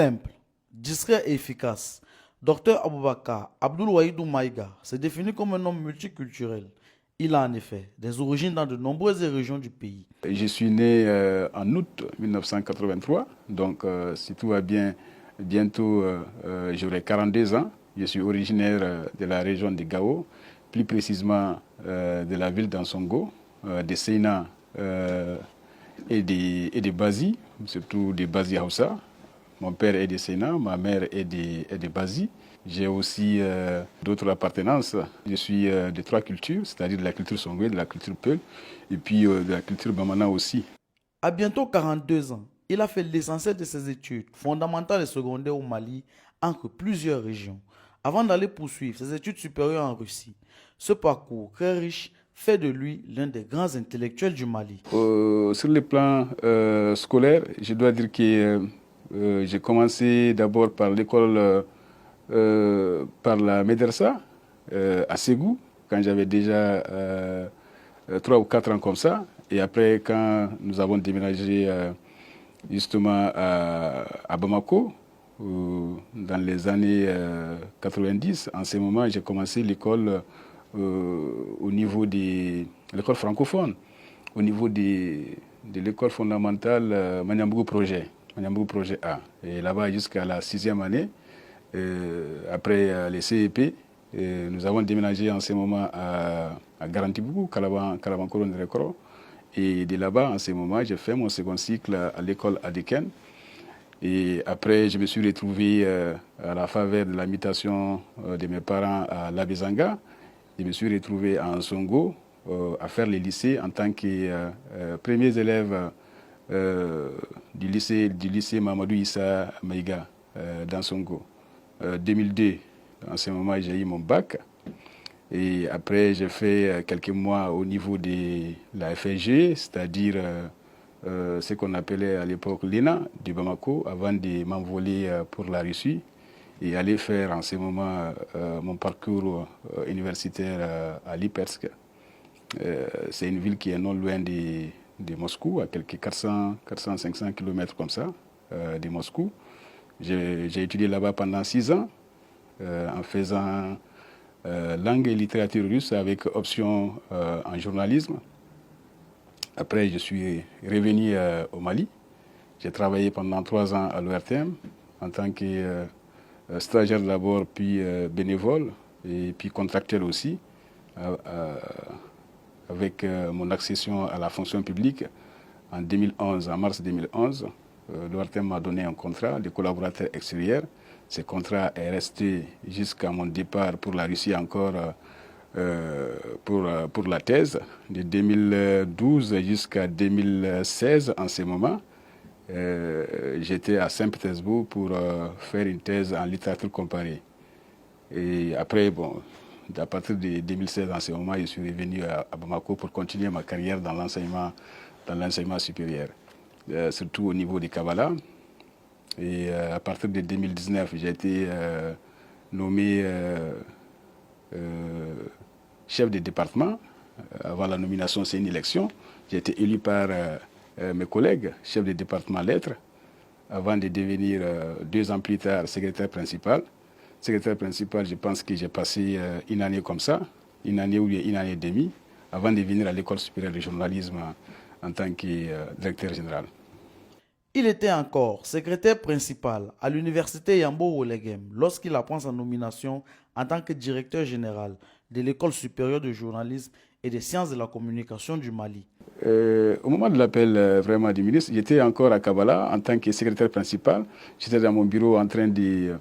Simple, discret et efficace, Dr Aboubakar Abdoul Wahidou Maïga s'est défini comme un homme multiculturel. Il a en effet des origines dans de nombreuses régions du pays. Je suis né en août 1983, donc si tout va bien, bientôt j'aurai 42 ans. Je suis originaire de la région de Gao, plus précisément de la ville d'Ansongo, de Seyna et de Bazi, surtout de Bazi Hausa. Mon père est de Seyna, ma mère est de Bazi. J'ai aussi d'autres appartenances. Je suis de trois cultures, c'est-à-dire de la culture Songwe, de la culture Peul, et puis de la culture Bamana aussi. À bientôt 42 ans, il a fait l'essentiel de ses études fondamentales et secondaires au Mali, entre plusieurs régions, avant d'aller poursuivre ses études supérieures en Russie. Ce parcours très riche fait de lui l'un des grands intellectuels du Mali. Sur le plan scolaire, je dois dire que j'ai commencé d'abord par l'école, par la Médersa, à Ségou, quand j'avais déjà 3 ou 4 ans comme ça. Et après, quand nous avons déménagé justement à Bamako, dans les années 90, en ce moment, j'ai commencé l'école au niveau de l'école francophone, au niveau de l'école fondamentale Maniambougou Projet A. Et là-bas, jusqu'à la 6e année, après les CEP, nous avons déménagé en ce moment à Garantibougou, Kalaban-Koron-Rekoro. Et de là-bas, en ce moment, j'ai fait mon second cycle à l'école Adeken. Et après, je me suis retrouvé à la faveur de la mutation de mes parents à Labezanga. Je me suis retrouvé à Ansongo à faire le lycée en tant que premier élève du lycée Mamadou Issa Maïga d'Ansongo. 2002, en ce moment, j'ai eu mon bac. Et après, j'ai fait quelques mois au niveau de la FSG, c'est-à-dire ce qu'on appelait à l'époque l'ENA du Bamako, avant de m'envoler pour la Russie et aller faire en ce moment mon parcours universitaire à Lipetsk. C'est une ville qui est non loin de Moscou, à quelques 400-500 km comme ça, de Moscou. J'ai étudié là-bas pendant 6 ans, en faisant langue et littérature russe avec option en journalisme. Après, je suis revenu au Mali. J'ai travaillé pendant 3 ans à l'ORTM en tant que stagiaire d'abord, puis bénévole, et puis contractuel aussi, avec mon accession à la fonction publique en 2011, en mars 2011. L'ORTM m'a donné un contrat de collaborateur extérieur. Ce contrat est resté jusqu'à mon départ pour la Russie encore pour la thèse, de 2012 jusqu'à 2016 en ce moment. J'étais à Saint-Pétersbourg pour faire une thèse en littérature comparée. Et après, bon, à partir de 2016 en ce moment, je suis revenu à Bamako pour continuer ma carrière dans l'enseignement supérieur, surtout au niveau du Kabbalah. Et à partir de 2019, j'ai été nommé chef de département. Avant la nomination, c'est une élection. J'ai été élu par mes collègues, chef de département lettres, avant de devenir 2 ans plus tard secrétaire principal. Secrétaire principal, je pense que j'ai passé une année comme ça, une année ou une année et demie, avant de venir à l'école supérieure de journalisme en tant que directeur général. Il était encore secrétaire principal à l'université Yambo-Wolegem lorsqu'il apprend sa nomination en tant que directeur général de l'école supérieure de journalisme et des sciences de la communication du Mali. Au moment de l'appel vraiment du ministre, j'étais encore à Kabbalah en tant que secrétaire principal. J'étais dans mon bureau en train de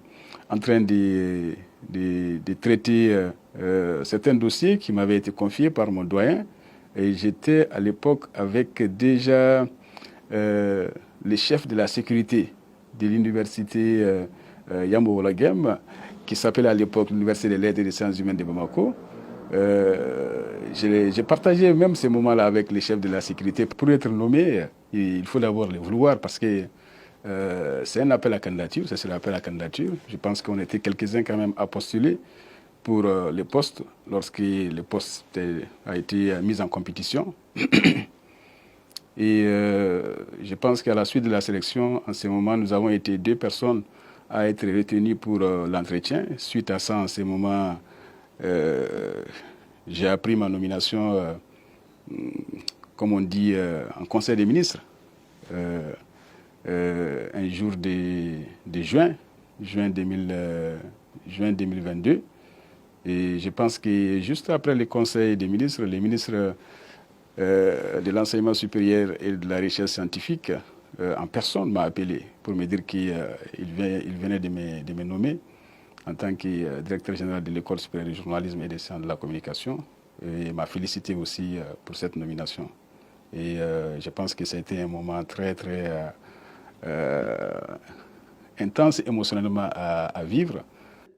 traiter certains dossiers qui m'avaient été confiés par mon doyen. Et j'étais à l'époque avec déjà le chef de la sécurité de l'université Yambo-Wolagem, qui s'appelait à l'époque l'Université des lettres et des sciences humaines de Bamako. J'ai partagé même ces moments-là avec les chefs de la sécurité. Pour être nommé, il faut d'abord le vouloir parce que c'est un appel à candidature, c'est l'appel à candidature. Je pense qu'on était quelques-uns quand même à postuler pour le poste lorsque le poste a été mis en compétition. Et je pense qu'à la suite de la sélection, en ce moment, nous avons été 2 personnes à être retenues pour l'entretien. Suite à ça, en ce moment, j'ai appris ma nomination, comme on dit, en Conseil des ministres, un jour de juin 2022. Et je pense que juste après le Conseil des ministres, les ministres de l'enseignement supérieur et de la recherche scientifique, en personne, m'a appelé pour me dire qu'il venait de me nommer en tant que directeur général de l'École supérieure du journalisme et des sciences de la communication. Et m'a félicité aussi pour cette nomination. Et je pense que ça a été un moment très, très intense émotionnellement à vivre.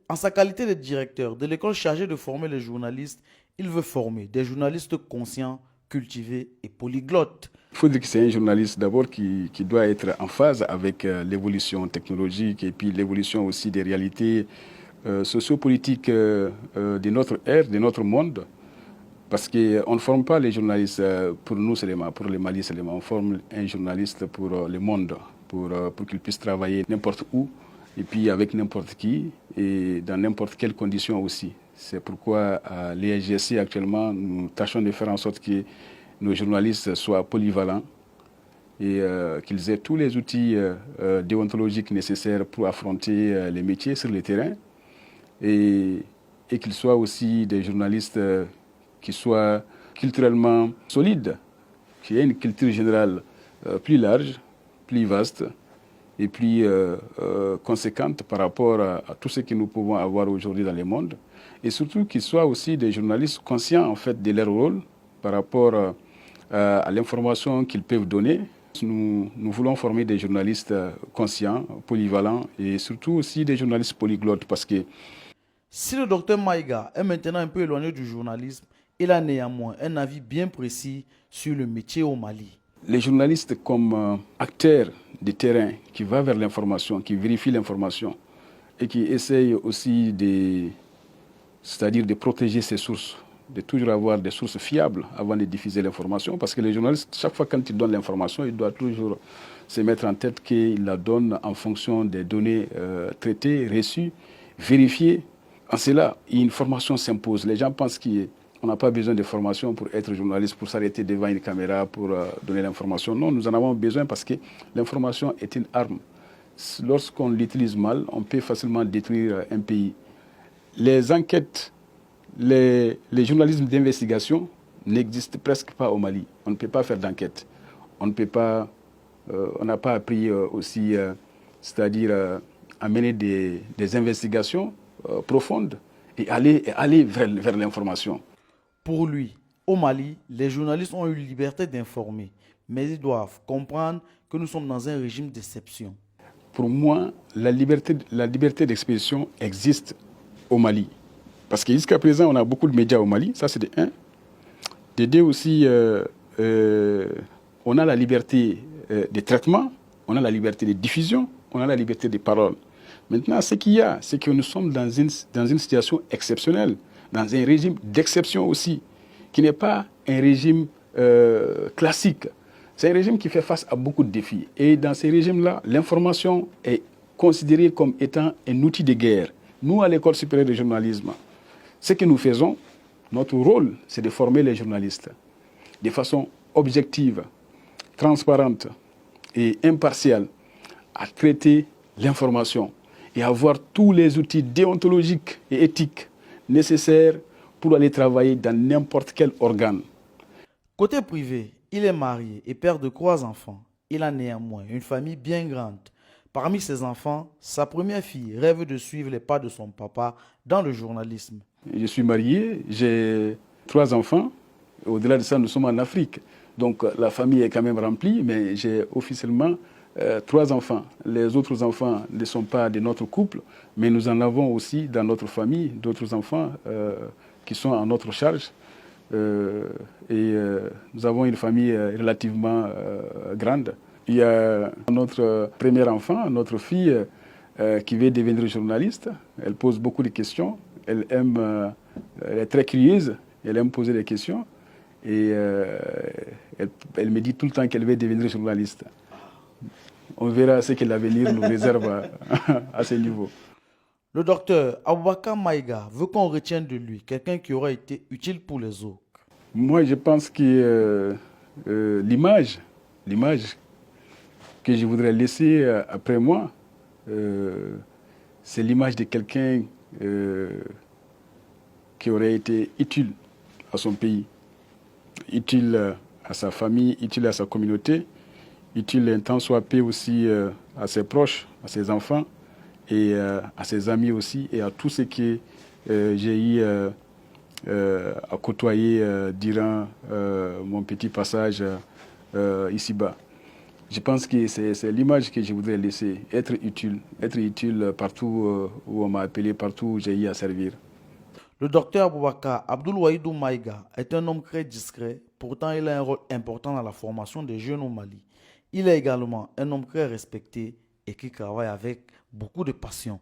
En sa qualité de directeur de l'école chargée de former les journalistes, il veut former des journalistes conscients, cultivés et polyglottes. Il faut dire que c'est un journaliste d'abord qui doit être en phase avec l'évolution technologique et puis l'évolution aussi des réalités sociopolitiques de notre ère, de notre monde. Parce qu'on ne forme pas les journalistes pour nous seulement, pour le Mali seulement. On forme un journaliste pour le monde, pour qu'il puisse travailler n'importe où, et puis avec n'importe qui, et dans n'importe quelle condition aussi. C'est pourquoi à l'ESGC actuellement, nous tâchons de faire en sorte que nos journalistes soient polyvalents et qu'ils aient tous les outils déontologiques nécessaires pour affronter les métiers sur le terrain, et qu'ils soient aussi des journalistes qui soient culturellement solides, qui aient une culture générale plus large, plus vaste et plus conséquente par rapport à tout ce que nous pouvons avoir aujourd'hui dans le monde. Et surtout qu'ils soient aussi des journalistes conscients en fait de leur rôle par rapport à l'information qu'ils peuvent donner. Nous voulons former des journalistes conscients, polyvalents et surtout aussi des journalistes polyglottes parce que si le docteur Maïga est maintenant un peu éloigné du journalisme, il a néanmoins un avis bien précis sur le métier au Mali. Les journalistes comme acteurs de terrain qui va vers l'information, qui vérifient l'information et qui essayent aussi c'est-à-dire de protéger ses sources, de toujours avoir des sources fiables avant de diffuser l'information. Parce que les journalistes, chaque fois quand ils donnent l'information, ils doivent toujours se mettre en tête qu'ils la donnent en fonction des données traitées, reçues, vérifiées. En cela, une formation s'impose. Les gens pensent qu'on n'a pas besoin de formation pour être journaliste, pour s'arrêter devant une caméra, pour donner l'information. Non, nous en avons besoin parce que l'information est une arme. Lorsqu'on l'utilise mal, on peut facilement détruire un pays. Les enquêtes, les journalismes d'investigation n'existent presque pas au Mali. On ne peut pas faire d'enquête. On n'a pas appris aussi, c'est-à-dire à mener des investigations profondes et aller vers l'information. Pour lui, au Mali, les journalistes ont eu liberté d'informer, mais ils doivent comprendre que nous sommes dans un régime d'exception. Pour moi, la liberté d'expression existe au Mali. Parce que jusqu'à présent, on a beaucoup de médias au Mali, ça c'est de un. De deux aussi, on a la liberté de traitement, on a la liberté de diffusion, on a la liberté de parole. Maintenant, ce qu'il y a, c'est que nous sommes dans une situation exceptionnelle, dans un régime d'exception aussi, qui n'est pas un régime classique. C'est un régime qui fait face à beaucoup de défis. Et dans ces régimes-là, l'information est considérée comme étant un outil de guerre. Nous, à l'École supérieure de journalisme, ce que nous faisons, notre rôle, c'est de former les journalistes de façon objective, transparente et impartiale à traiter l'information et avoir tous les outils déontologiques et éthiques nécessaires pour aller travailler dans n'importe quel organe. Côté privé, il est marié et père de 3 enfants. Il a néanmoins une famille bien grande. Parmi ses enfants, sa première fille rêve de suivre les pas de son papa dans le journalisme. Je suis marié, j'ai 3 enfants. Au-delà de ça, nous sommes en Afrique. Donc la famille est quand même remplie, mais j'ai officiellement 3 enfants. Les autres enfants ne sont pas de notre couple, mais nous en avons aussi dans notre famille d'autres enfants qui sont à notre charge. Nous avons une famille relativement grande. Il y a notre premier enfant, notre fille, qui veut devenir journaliste. Elle pose beaucoup de questions. Elle est très curieuse. Elle aime poser des questions. Et elle me dit tout le temps qu'elle veut devenir journaliste. On verra ce que l'avenir nous réserve à ce niveau. Le docteur Aboubakar Maïga veut qu'on retienne de lui quelqu'un qui aura été utile pour les autres. Moi, je pense que l'image que je voudrais laisser après moi, c'est l'image de quelqu'un qui aurait été utile à son pays, utile à sa famille, utile à sa communauté, utile un tant soit peu aussi à ses proches, à ses enfants et à ses amis aussi et à tous ceux que j'ai eu à côtoyer durant mon petit passage ici-bas. Je pense que c'est l'image que je voudrais laisser, être utile partout où on m'a appelé, partout où j'ai eu à servir. Le docteur Aboubakar Abdoul Wahidou Maïga est un homme très discret, pourtant il a un rôle important dans la formation des jeunes au Mali. Il est également un homme très respecté et qui travaille avec beaucoup de passion.